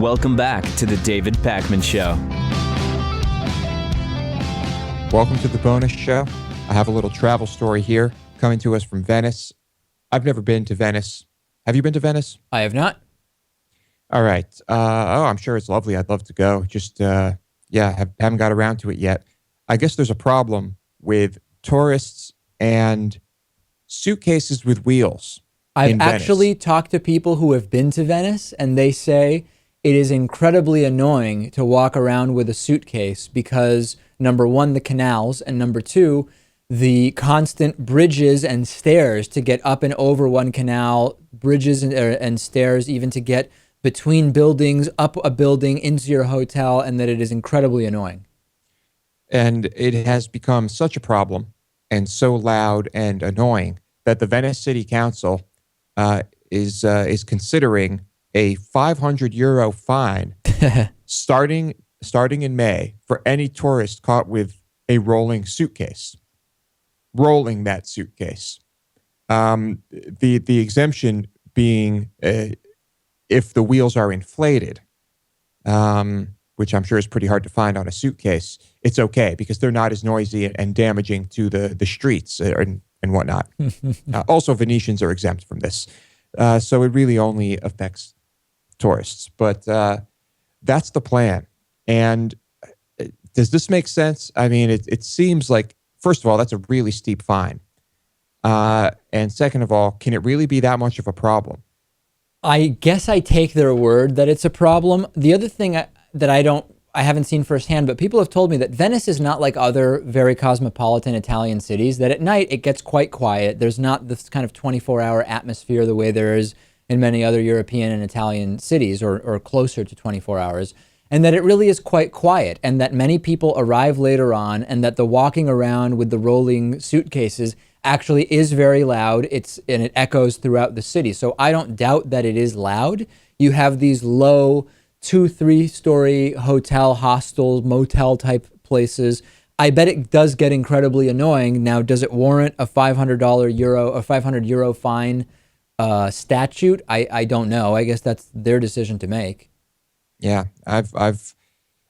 Welcome back to the David Pakman Show. Welcome to the bonus show. I have a little travel story here coming to us from Venice. I've never been to Venice. Have you been to Venice? I have not. All right. I'm sure it's lovely. I'd love to go. Just, haven't got around to it yet. I guess there's a problem with tourists and suitcases with wheels. I've actually talked to people who have been to Venice, and they say it is incredibly annoying to walk around with a suitcase because, number one, the canals, and number two, the constant bridges and stairs to get up and over one canal, bridges and stairs even to get between buildings, up a building, into your hotel, and that it is incredibly annoying. And it has become such a problem and so loud and annoying that the Venice City Council is considering a €500 fine starting in May for any tourist caught with a rolling suitcase. Rolling that suitcase. The exemption being if the wheels are inflated, which I'm sure is pretty hard to find on a suitcase, it's okay because they're not as noisy and damaging to the streets and whatnot. Also, Venetians are exempt from this. So it really only affects tourists. But that's the plan. And does this make sense? I mean, it seems like, first of all, that's a really steep fine. And second of all, can it really be that much of a problem? I guess I take their word that it's a problem. The other thing that I haven't seen firsthand, but people have told me that Venice is not like other very cosmopolitan Italian cities, that at night it gets quite quiet. There's not this kind of 24-hour atmosphere the way there is in many other European and Italian cities, or closer to 24 hours, and that it really is quite quiet, and that many people arrive later on, and that the walking around with the rolling suitcases actually is very loud. And it echoes throughout the city. So I don't doubt that it is loud. You have these low 2-3 story hotel, hostels, motel type places. I bet it does get incredibly annoying. Now, does it warrant a €500 fine statute? I don't know. I guess that's their decision to make. Yeah, I've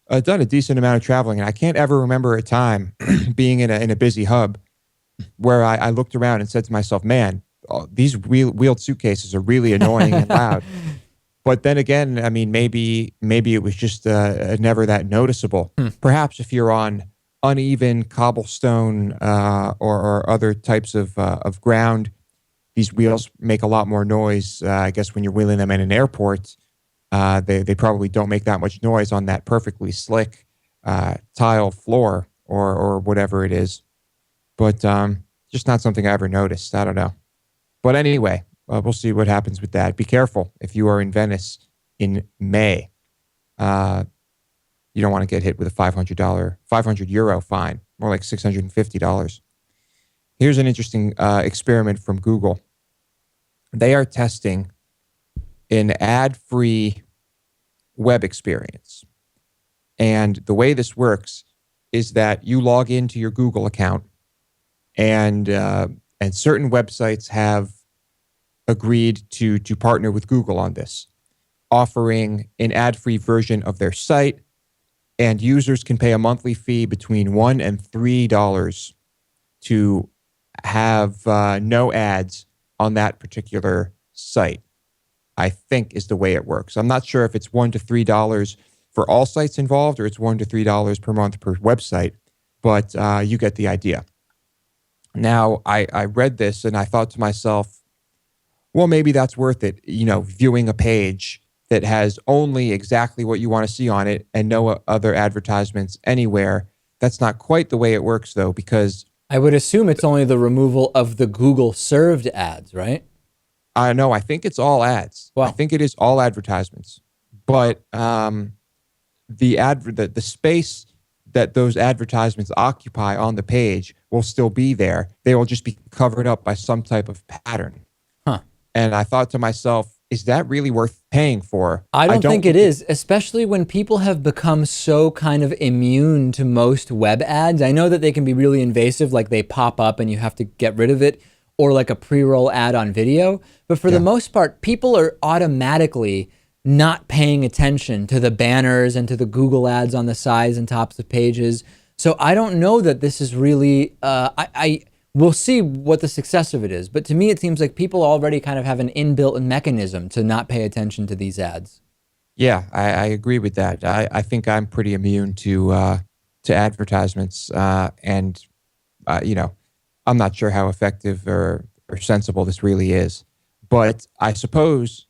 done a decent amount of traveling, and I can't ever remember a time being in a busy hub where I looked around and said to myself, man, these wheeled suitcases are really annoying and loud. But then again, I mean, maybe it was just never that noticeable. Perhaps if you're on uneven cobblestone or other types of ground, these wheels make a lot more noise. I guess when you're wheeling them in an airport, they probably don't make that much noise on that perfectly slick tile floor or whatever it is. But just not something I ever noticed. I don't know. But anyway, we'll see what happens with that. Be careful if you are in Venice in May. You don't want to get hit with a €500 fine, more like $650. Here's an interesting experiment from Google. They are testing an ad-free web experience. And the way this works is that you log into your Google account, and certain websites have agreed to partner with Google on this, offering an ad-free version of their site, and users can pay a monthly fee between $1 and $3 to have no ads on that particular site, I think is the way it works. I'm not sure if it's $1 to $3 for all sites involved, or it's $1 to $3 per month per website, but you get the idea. Now, I read this and I thought to myself, well, maybe that's worth it, viewing a page that has only exactly what you want to see on it and no other advertisements anywhere. That's not quite the way it works, though, because I would assume it's only the removal of the Google served ads, right? No, I think it's all ads. Wow. I think it is all advertisements. But the space that those advertisements occupy on the page will still be there. They will just be covered up by some type of pattern. Huh. And I thought to myself, is that really worth paying for? I don't think it is, especially when people have become so kind of immune to most web ads. I know that they can be really invasive, like they pop up and you have to get rid of it, or like a pre-roll ad on video. But for the most part, people are automatically not paying attention to the banners and to the Google ads on the sides and tops of pages. So I don't know that this is really, we'll see what the success of it is. But to me, it seems like people already kind of have an inbuilt mechanism to not pay attention to these ads. Yeah, I agree with that. I think I'm pretty immune to advertisements, and I'm not sure how effective or sensible this really is. But I suppose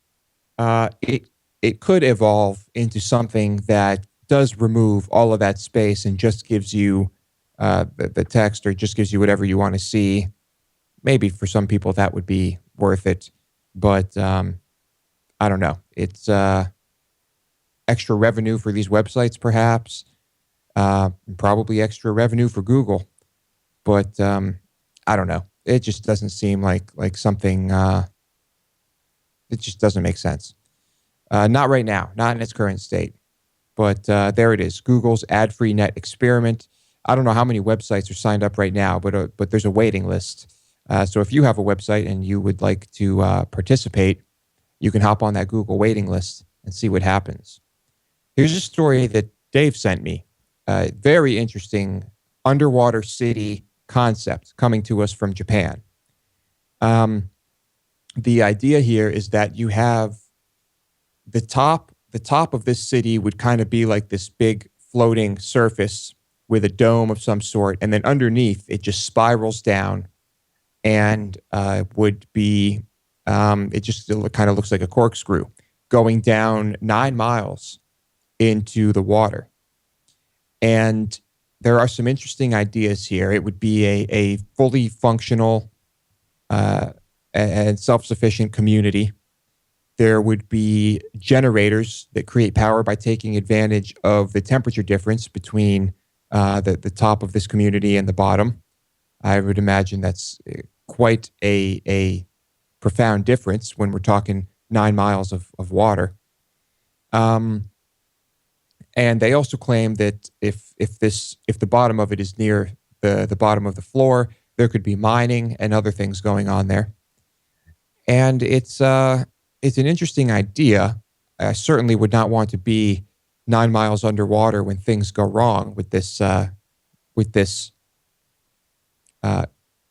it could evolve into something that does remove all of that space and just gives you the text, or just gives you whatever you want to see. Maybe for some people that would be worth it, but I don't know. It's extra revenue for these websites, perhaps. Probably extra revenue for Google, but I don't know. It just doesn't seem like something. It just doesn't make sense. Not right now, not in its current state. But there it is, Google's ad-free net experiment. I don't know how many websites are signed up right now, but there's a waiting list. So if you have a website and you would like to participate, you can hop on that Google waiting list and see what happens. Here's a story that Dave sent me. Very interesting underwater city concept coming to us from Japan. The idea here is that you have the top of this city would kind of be like this big floating surface with a dome of some sort, and then underneath it just spirals down and would be it just kind of looks like a corkscrew going down 9 miles into the water. And there are some interesting ideas here. It would be a fully functional and self-sufficient community. There would be generators that create power by taking advantage of the temperature difference between the top of this community and the bottom. I would imagine that's quite a profound difference when we're talking 9 miles of water. And they also claim that if the bottom of it is near the bottom of the floor, there could be mining and other things going on there. And it's an interesting idea. I certainly would not want to be 9 miles underwater when things go wrong with this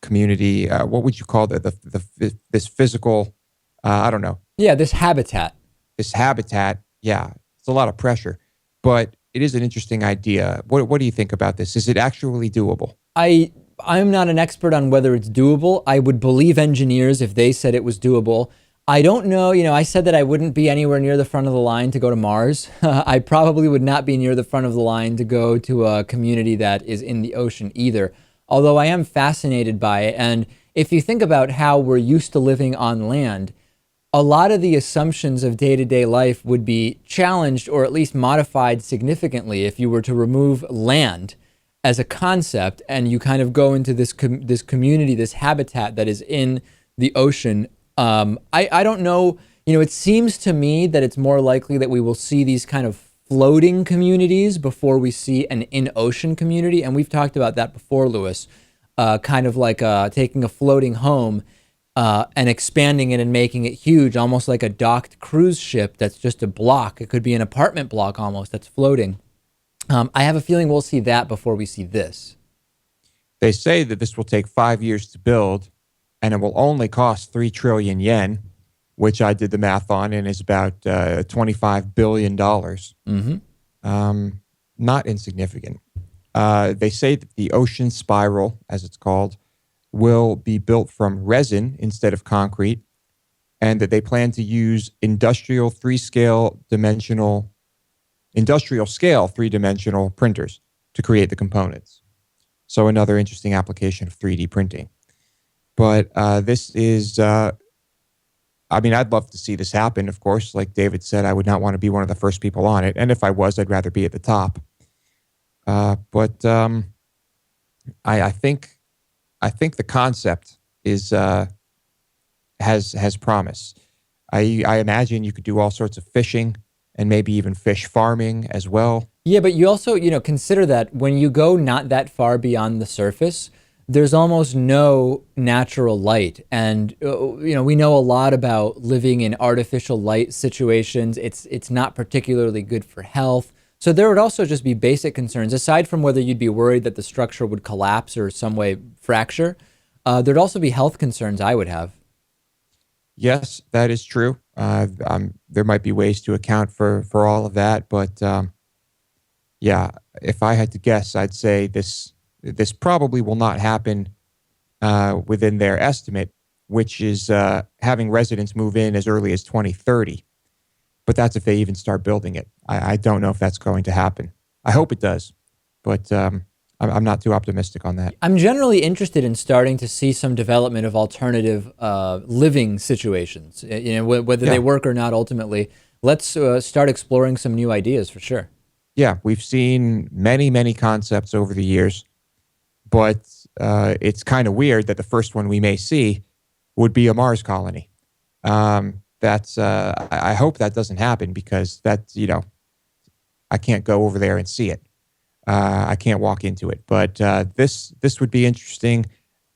community. What would you call this physical? I don't know. Yeah, this habitat. This habitat. Yeah, it's a lot of pressure, but it is an interesting idea. What do you think about this? Is it actually doable? I'm not an expert on whether it's doable. I would believe engineers if they said it was doable. I don't know. I said that I wouldn't be anywhere near the front of the line to go to Mars. I probably would not be near the front of the line to go to a community that is in the ocean either. Although I am fascinated by it. And if you think about how we're used to living on land, a lot of the assumptions of day-to-day life would be challenged or at least modified significantly if you were to remove land as a concept and you kind of go into this community, this habitat that is in the ocean. I don't know. It seems to me that it's more likely that we will see these kind of floating communities before we see an in-ocean community. And we've talked about that before, Lewis, kind of like taking a floating home and expanding it and making it huge, almost like a docked cruise ship that's just a block. It could be an apartment block almost that's floating. I have a feeling we'll see that before we see this. They say that this will take 5 years to build, and it will only cost 3 trillion yen, which I did the math on, and is about $25 billion. Mm-hmm. Not insignificant. They say that the ocean spiral, as it's called, will be built from resin instead of concrete, and that they plan to use industrial scale three-dimensional printers to create the components. So another interesting application of 3D printing. But this is, I'd love to see this happen, of course. Like David said, I would not want to be one of the first people on it. And if I was, I'd rather be at the top. But I think the concept is has promise. I imagine you could do all sorts of fishing and maybe even fish farming as well. Yeah, but you also, consider that when you go not that far beyond the surface, there's almost no natural light. And, we know a lot about living in artificial light situations. It's not particularly good for health. So there would also just be basic concerns, aside from whether you'd be worried that the structure would collapse or some way fracture. There'd also be health concerns I would have. Yes, that is true. There might be ways to account for all of that, but yeah, if I had to guess, I'd say this probably will not happen within their estimate, which is having residents move in as early as 2030. But that's if they even start building it. I don't know if that's going to happen. I hope it does, but I'm not too optimistic on that. I'm generally interested in starting to see some development of alternative living situations, whether they work or not ultimately. Let's start exploring some new ideas for sure. Yeah, we've seen many, many concepts over the years, but it's kind of weird that the first one we may see would be a Mars colony. I hope that doesn't happen, because that's, I can't go over there and see it. I can't walk into it, but this would be interesting.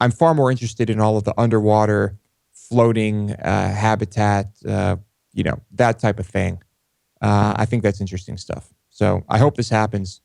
I'm far more interested in all of the underwater floating habitat, that type of thing. I think that's interesting stuff. So I hope this happens,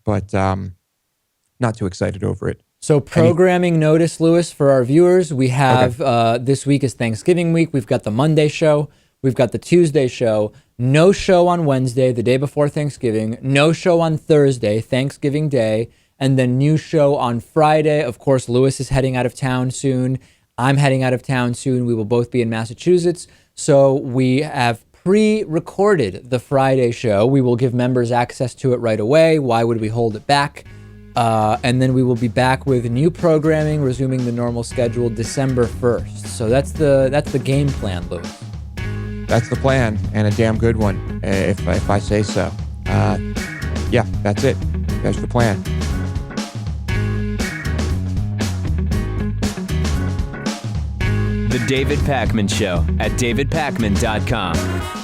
but not too excited over it. So programming notice, Lewis, for our viewers, we have this week is Thanksgiving week. We've got the Monday show. We've got the Tuesday show. No show on Wednesday, the day before Thanksgiving. No show on Thursday, Thanksgiving Day. And then new show on Friday. Of course, Lewis is heading out of town soon. I'm heading out of town soon. We will both be in Massachusetts. So we have pre-recorded the Friday show. We will give members access to it right away. Why would we hold it back? And then we will be back with new programming, resuming the normal schedule December 1st. So that's the game plan, Lewis. That's the plan, and a damn good one, if I say so. Yeah, that's it. That's the plan. The David Pakman Show at davidpakman.com.